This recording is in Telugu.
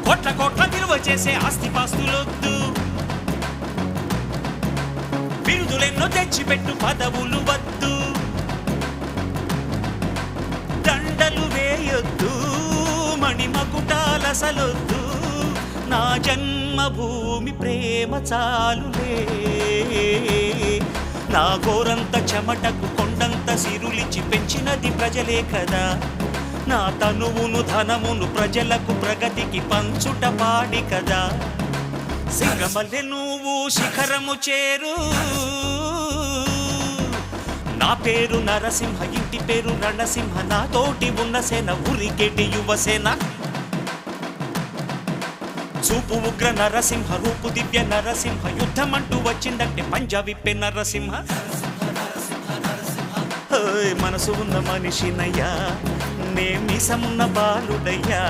కోట్ల కోట్ల విలువ చేసే ఆస్తిపాస్తులొద్దు, బిరుదులెన్నో తెచ్చిపెట్టు పదవులు వద్దు, దండలు వేయొద్దు, మణిమకుటాలసలొద్దు, నా జన్మభూమి ప్రేమ చాలులే. నా గోరంత చెమటకు కొండంత సిరులిచి పెంచినది ప్రజలే కదా, నా తనువును ధనమును ప్రజలకు ప్రగతికి పంచుట పాడి కదా. సింగమల్లె నువ్వు శిఖరము చేరు, నా పేరు నరసింహ, ఇంటి పేరు రణసింహ, నాతోటి ఉన్న సేన ఉరికెటి యువసేన. చూపు ఉగ్ర నరసింహ, రూపు దివ్య నరసింహ, యుద్ధమంటూ వచ్చిందంటే పంజా విప్పే నరసింహ. మనసు ఉన్న మనిషినయ్యా, నే మీసమున్న బాలుడయ్యా.